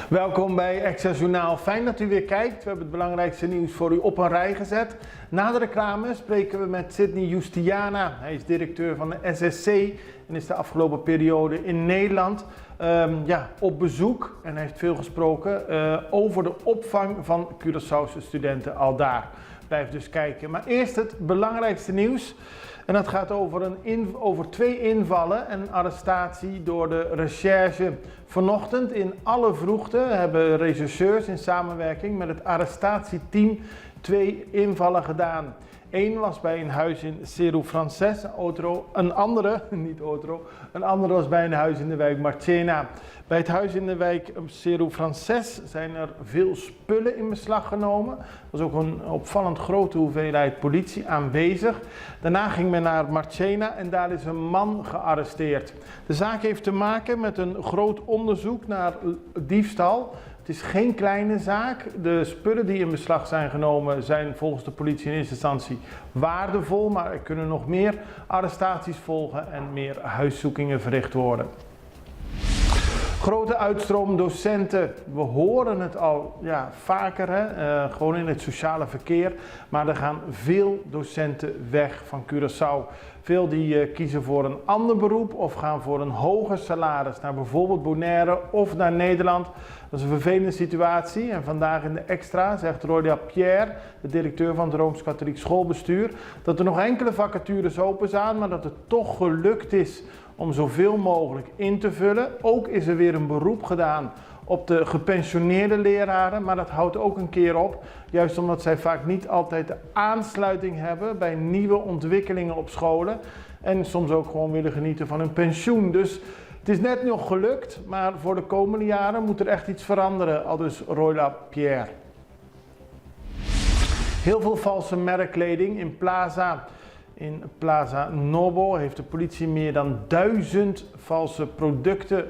Welkom bij Access Journaal. Fijn dat u weer kijkt. We hebben het belangrijkste nieuws voor u op een rij gezet. Na de reclame spreken we met Sidney Justiana. Hij is directeur van de SSC en is de afgelopen periode in Nederland op bezoek. En hij heeft veel gesproken over de opvang van Curaçaose studenten aldaar. Blijf dus kijken. Maar eerst het belangrijkste nieuws. En dat gaat over twee invallen en een arrestatie door de recherche. Vanochtend in alle vroegte hebben rechercheurs in samenwerking met het arrestatieteam 2 invallen gedaan. Eén was bij een huis in Cerro Frances, een andere was bij een huis in de wijk Marchena. Bij het huis in de wijk Cerro Frances zijn er veel spullen in beslag genomen. Er was ook een opvallend grote hoeveelheid politie aanwezig. Daarna ging men naar Marchena en daar is een man gearresteerd. De zaak heeft te maken met een groot onderzoek naar diefstal. Het is geen kleine zaak. De spullen die in beslag zijn genomen zijn volgens de politie in eerste instantie waardevol, maar er kunnen nog meer arrestaties volgen en meer huiszoekingen verricht worden. Grote uitstroom docenten. We horen het al vaker, gewoon in het sociale verkeer. Maar er gaan veel docenten weg van Curaçao. Veel die kiezen voor een ander beroep of gaan voor een hoger salaris naar bijvoorbeeld Bonaire of naar Nederland. Dat is een vervelende situatie en vandaag in de Extra zegt Rolia Pierre, de directeur van het Rooms-Katholiek Schoolbestuur, dat er nog enkele vacatures open staan, maar dat het toch gelukt is om zoveel mogelijk in te vullen. Ook is er weer een beroep gedaan op de gepensioneerde leraren, maar dat houdt ook een keer op. Juist omdat zij vaak niet altijd de aansluiting hebben bij nieuwe ontwikkelingen op scholen. En soms ook gewoon willen genieten van hun pensioen. Dus het is net nog gelukt, maar voor de komende jaren moet er echt iets veranderen, aldus Royla Pierre. Heel veel valse merkkleding in Plaza. In Plaza Nobo heeft de politie meer dan 1000 valse producten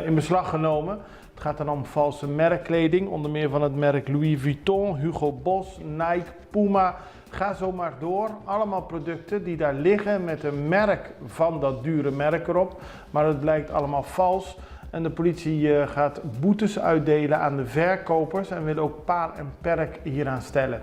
in beslag genomen. Het gaat dan om valse merkkleding, onder meer van het merk Louis Vuitton, Hugo Boss, Nike, Puma. Ga zo maar door. Allemaal producten die daar liggen met een merk van dat dure merk erop. Maar het blijkt allemaal vals. En de politie gaat boetes uitdelen aan de verkopers en wil ook paal en perk hieraan stellen.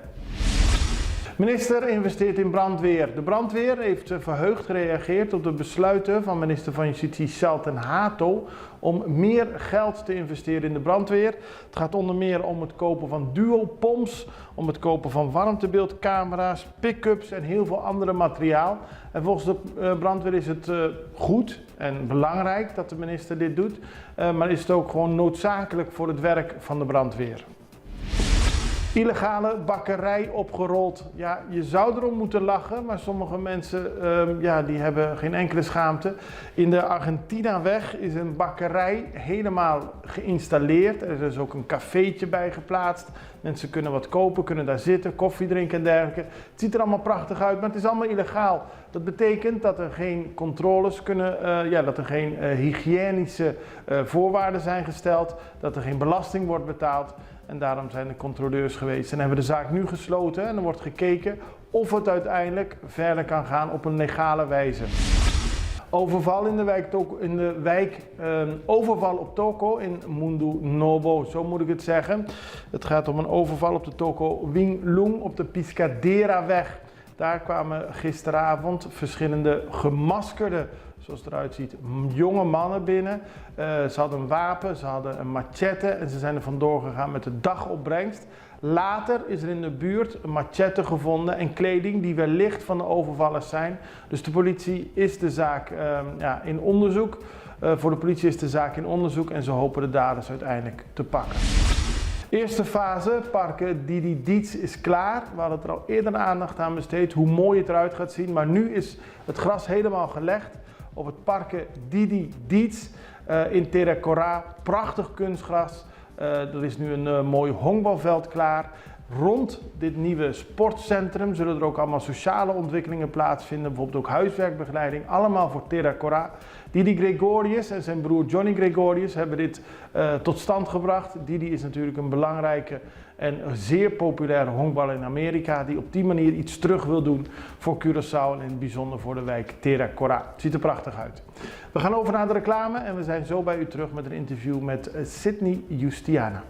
Minister investeert in brandweer. De brandweer heeft verheugd gereageerd op de besluiten van minister van Justitie Shelton Hato om meer geld te investeren in de brandweer. Het gaat onder meer om het kopen van duopomps, om het kopen van warmtebeeldcamera's, pick-ups en heel veel andere materiaal. En volgens de brandweer is het goed en belangrijk dat de minister dit doet, maar is het ook gewoon noodzakelijk voor het werk van de brandweer. Illegale bakkerij opgerold. Ja, je zou erom moeten lachen, maar sommige mensen die hebben geen enkele schaamte. In de Argentinaweg is een bakkerij helemaal geïnstalleerd. Er is ook een cafeetje bij geplaatst. Mensen kunnen wat kopen, kunnen daar zitten, koffie drinken en dergelijke. Het ziet er allemaal prachtig uit, maar het is allemaal illegaal. Dat betekent dat er geen controles dat er geen hygiënische voorwaarden zijn gesteld, dat er geen belasting wordt betaald. En daarom zijn de controleurs geweest en hebben de zaak nu gesloten en er wordt gekeken of het uiteindelijk verder kan gaan op een legale wijze. Overval overval op toko in Mundo Novo, zo moet ik het zeggen. Het gaat om een overval op de toko Wing Lung op de Piscadera-weg. Daar kwamen gisteravond verschillende gemaskerde, zoals het eruit ziet, jonge mannen binnen. Ze hadden een wapen, ze hadden een machete en ze zijn er vandoor gegaan met de dagopbrengst. Later is er in de buurt een machete gevonden en kleding die wellicht van de overvallers zijn. Dus de politie is de zaak in onderzoek. Voor de politie is de zaak in onderzoek en ze hopen de daders uiteindelijk te pakken. Eerste fase, parken Didi Dietz is klaar. We hadden er al eerder aandacht aan besteed hoe mooi het eruit gaat zien. Maar nu is het gras helemaal gelegd op het parken Didi Dietz in Terra Cora. Prachtig kunstgras. Er is nu een mooi honkbalveld klaar. Rond dit nieuwe sportcentrum zullen er ook allemaal sociale ontwikkelingen plaatsvinden. Bijvoorbeeld ook huiswerkbegeleiding. Allemaal voor Terra Cora. Didi Gregorius en zijn broer Johnny Gregorius hebben dit tot stand gebracht. Didi is natuurlijk een belangrijke en zeer populaire honkballer in Amerika. Die op die manier iets terug wil doen voor Curaçao en in het bijzonder voor de wijk Terra Cora. Het ziet er prachtig uit. We gaan over naar de reclame en we zijn zo bij u terug met een interview met Sydney Justiana.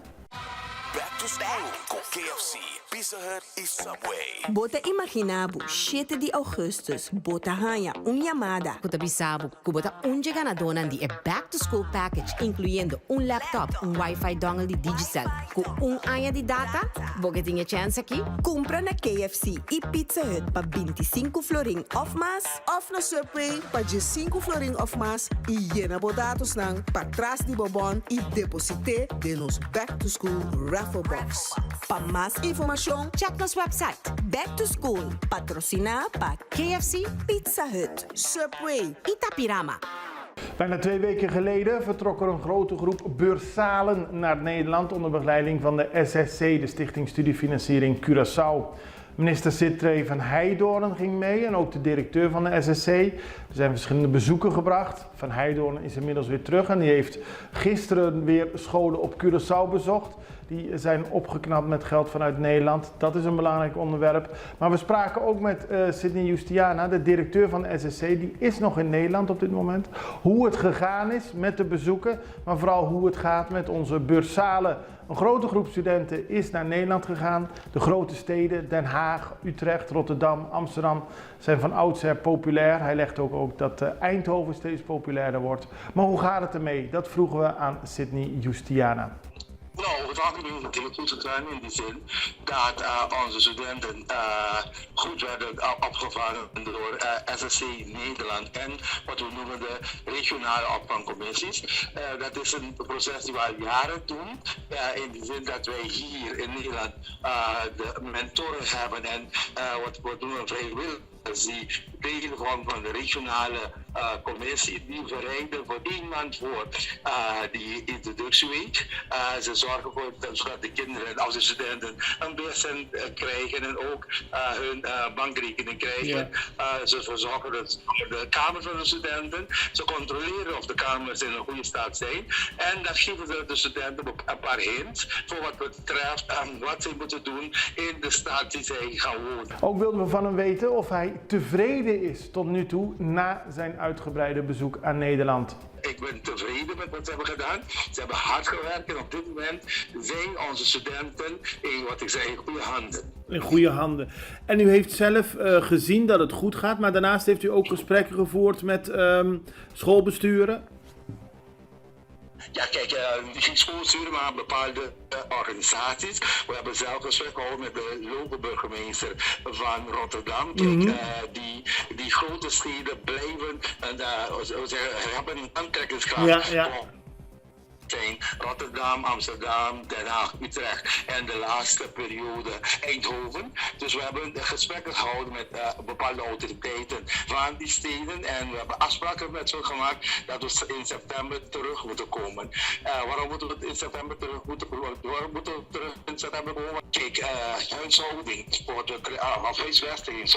Back to school com KFC, Pizza Hut e Subway. Bota imaginabo, 7 de Augustus, bota hanha llamada. Kuta bisabu, kubota ganadona di e back to school package, incluyendo laptop, wifi dongle di Digicel, ku anya di data, boga tinha chance aqui? Compra na KFC e Pizza Hut pa 25 florin of mas, of na Subway pa 5 florin of mas e llena bodatos nang patras di bobon e deposite de nos back to school raffle box. Pa mas informação, Check nos website. Back to School, patrocina pa KFC, Pizza Hut. Subway, Itapirama. Bijna 2 weken geleden vertrok er een grote groep bursalen naar Nederland onder begeleiding van de SSC, de Stichting Studiefinanciering Curaçao. Minister Sitrey van Heijdorn ging mee en ook de directeur van de SSC. Er zijn verschillende bezoeken gebracht. Van Heijdorn is inmiddels weer terug en die heeft gisteren weer scholen op Curaçao bezocht. Die zijn opgeknapt met geld vanuit Nederland. Dat is een belangrijk onderwerp. Maar we spraken ook met Sydney Justiana, de directeur van de SSC. Die is nog in Nederland op dit moment. Hoe het gegaan is met de bezoeken, maar vooral hoe het gaat met onze bursalen. Een grote groep studenten is naar Nederland gegaan. De grote steden, Den Haag, Utrecht, Rotterdam, Amsterdam, zijn van oudsher populair. Hij legt ook dat Eindhoven steeds populairder wordt. Maar hoe gaat het ermee? Dat vroegen we aan Sydney Justiana. Nou, het algemeen natuurlijk goed gegaan in die zin dat onze studenten goed werden opgevangen door SSC Nederland en wat we noemen de regionale opvangcommissies. Dat is een proces die we al jaren doen, in die zin dat wij hier in Nederland de mentoren hebben en wat we doen vrijwillig. Die deel van de regionale commissie, die bereiden voor 1 maand voor die introductieweek. Ze zorgen voor dat de kinderen of de studenten een BSN krijgen en ook hun bankrekening krijgen. Ze zorgen dat de kamers van de studenten, ze controleren of de kamers in een goede staat zijn. En dan geven ze de studenten een paar hints voor wat betreft wat ze moeten doen in de staat die zij gaan wonen. Ook wilden we van hem weten of hij tevreden is tot nu toe na zijn uitgebreide bezoek aan Nederland. Ik ben tevreden met wat ze hebben gedaan. Ze hebben hard gewerkt en op dit moment zijn onze studenten in wat ik zei, in goede handen. In goede handen. En u heeft zelf gezien dat het goed gaat, maar daarnaast heeft u ook gesprekken gevoerd met schoolbesturen. Ja, kijk, niet schoolbesturen, maar bepaalde organisaties. We hebben zelf gesprek gehouden met de lokale burgemeester van Rotterdam. Kijk, die grote steden blijven, hebben een aantrekkingskracht. Ja. Zijn Rotterdam, Amsterdam, Den Haag, Utrecht en de laatste periode Eindhoven. Dus we hebben gesprekken gehouden met bepaalde autoriteiten van die steden en we hebben afspraken met ze gemaakt dat we in september terug moeten komen. Waarom moeten we in september terug moeten komen? Waarom moeten we terug in september komen? Kijk, huishouding of huisvesting,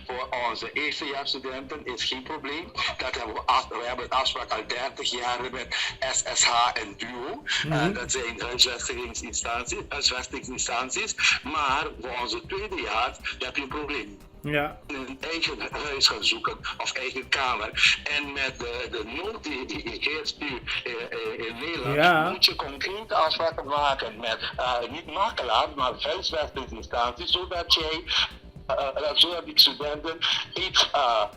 voor onze eerstejaarsstudenten is geen probleem. Dat hebben we hebben afspraak al 30 jaar met SSH en Duo. Dat zijn huisvestingsinstanties. Maar voor onze tweede jaar heb je een probleem. Ja. Een eigen huis gaan zoeken of eigen kamer. En met de nood die heerst nu in Nederland moet je concrete afspraken maken met niet makelaar, maar huisvestingsinstanties, zodat jij zodat die studenten iets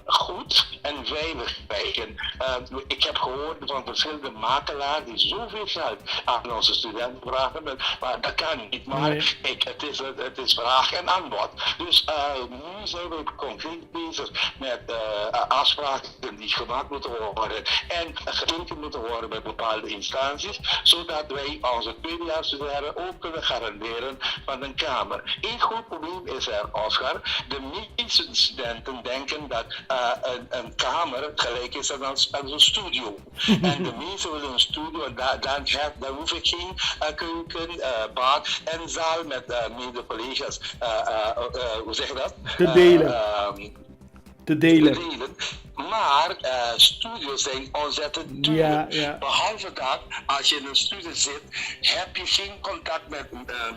goed en veilig krijgen. Ik heb gehoord van verschillende makelaars die zoveel geld aan onze studenten vragen, maar dat kan niet. Maar het is vraag en aanbod. Dus nu zijn we concreet bezig met afspraken die gemaakt moeten worden en getekend moeten worden bij bepaalde instanties, zodat wij onze tweedejaarsstudenten ook kunnen garanderen van een kamer. Eén groot probleem is er, Oscar. De meeste studenten denken dat een kamer gelijk is aan een studio. En de meesten willen een studio, daar hoef ik geen keuken, bad en zaal met mede-collega's, hoe zeg je dat? Te delen. Te delen. Maar studios zijn ontzettend duur. Ja. Behalve dat, als je in een studie zit, heb je geen contact met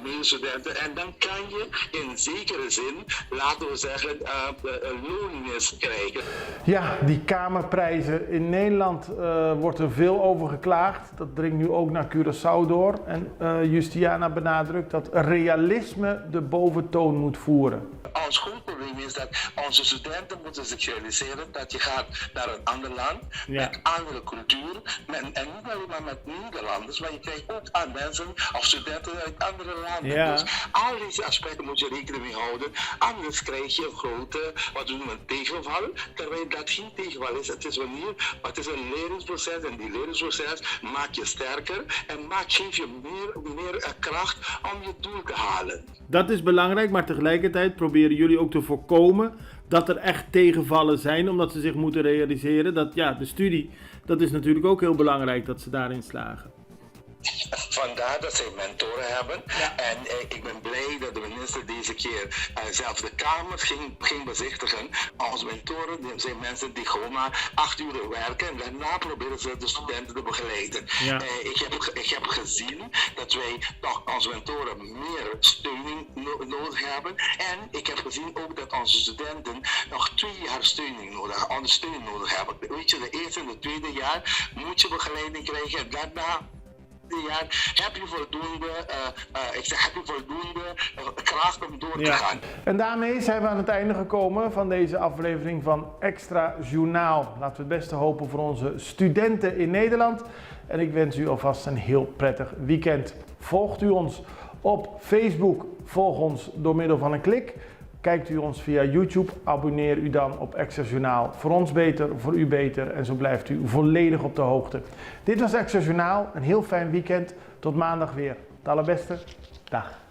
medestudenten en dan kan je in zekere zin, laten we zeggen, loonmis krijgen. Ja, die kamerprijzen. In Nederland wordt er veel over geklaagd. Dat dringt nu ook naar Curaçao door. En Justiana benadrukt dat realisme de boventoon moet voeren. Ons groot probleem is dat onze studenten moeten zich realiseren dat je gaat naar een ander land met andere cultuur. En niet alleen maar met Nederlanders, maar je krijgt ook aan mensen of studenten uit andere landen. Ja. Dus al deze aspecten moet je rekening mee houden. Anders krijg je een grote, wat we noemen, tegenval. Terwijl dat geen tegenval is. Het is een leringsproces en die leringsproces maakt je sterker en geeft je meer kracht om je doel te halen. Dat is belangrijk, maar tegelijkertijd proberen jullie ook te voorkomen dat er echt tegenvallen zijn, omdat ze zich moeten realiseren dat de studie, dat is natuurlijk ook heel belangrijk dat ze daarin slagen. Vandaar dat zij mentoren hebben. En ik ben blij dat de minister deze keer zelf de Kamer ging bezichtigen. Onze mentoren zijn mensen die gewoon maar 8 uur werken en daarna proberen ze de studenten te begeleiden. Ja. Ik heb gezien dat wij toch onze mentoren meer steuning nodig hebben. En ik heb gezien ook dat onze studenten nog 2 jaar ondersteuning nodig hebben. Weet je, de eerste en de tweede jaar moet je begeleiding krijgen en daarna jaar heb je voldoende kracht om door te gaan. En daarmee zijn we aan het einde gekomen van deze aflevering van Extra Journaal. Laten we het beste hopen voor onze studenten in Nederland. En ik wens u alvast een heel prettig weekend. Volgt u ons op Facebook, volg ons door middel van een klik. Kijkt u ons via YouTube, abonneer u dan op Extra Journaal. Voor ons beter, voor u beter en zo blijft u volledig op de hoogte. Dit was Extra Journaal, een heel fijn weekend. Tot maandag weer. Het allerbeste. Dag.